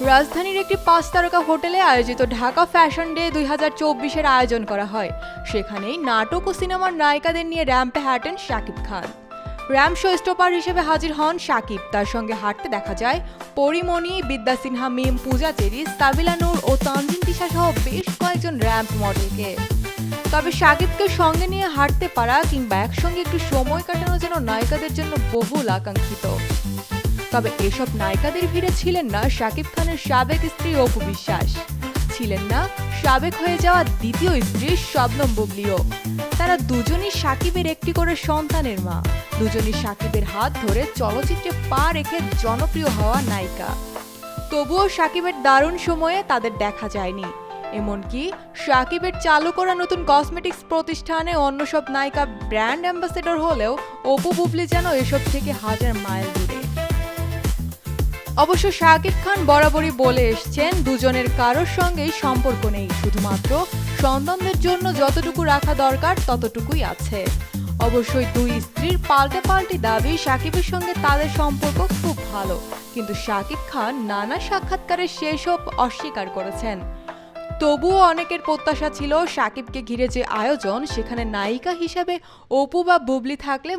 রাজধানীর একটি 5 তারকা হোটেলে আয়োজিত ঢাকা ফ্যাশন ডে 2024-এর আয়োজন করা হয়। সেখানেই নাটক ও সিনেমার নায়িকাদের নিয়ে র্যাম্পে হাঁটেন Shakib Khan. Ramp show stopper হিসেবে হাজির হন শাকিব। তার সঙ্গে হাঁটতে দেখা যায় পরিমণি, বিদ্যা সিনহা মিম, পূজা চেরি, সাবিলা নূর ও তানজিন তিশা সহ বেশ কয়েকজন র্যাম্প মডেলকে। তবে শাকিবকে সঙ্গে নিয়ে হাঁটতে পারা কিংবা একসঙ্গে একটু সময় কাটানো যেন নায়িকাদের জন্য বহুল আকাঙ্ক্ষিত। তবে এসব নায়িকাদের ভিড়ে ছিলেন না শাকিব খানের সাবেক স্ত্রী অপু বিশ্বাস, ছিলেন না সাবেক হয়ে যাওয়া দ্বিতীয় স্ত্রী শবনম বুবলিও। তারা দুজনই শাকিবের একটি করে সন্তানের মা, দুজনই শাকিবের হাত ধরে চলচ্চিত্রে পা রেখে জনপ্রিয় হওয়া নায়িকা। তবুও শাকিবের দারুণ সময়ে তাদের দেখা যায়নি। এমনকি শাকিবের চালু করা নতুন কসমেটিক্স প্রতিষ্ঠানে অন্য সব নায়িকা ব্র্যান্ড অ্যাম্বাসেডর হলেও অপু বুবলি যেন এসব থেকে হাজার মাইল দূরে। অবশ্য শাকিব খান বরাবরই বলে এসছেন দুজনের কারোর সঙ্গেই সম্পর্ক নেই, শুধুমাত্র সন্তানদের জন্য যতটুকু রাখা দরকার ততটুকুই আছে। অবশ্যই দুই স্ত্রীর পাল্টাপাল্টি দাবি শাকিবের সঙ্গে তাদের সম্পর্ক খুব ভালো, কিন্তু শাকিব খান নানা সাক্ষাৎকারে সেসব অস্বীকার করেছেন। তবুও অনেকের প্রত্যাশা ছিল শাকিবকে ঘিরে যে আয়োজন, সেখানে নায়িকা হিসেবে অপু বা বুবলি থাকলে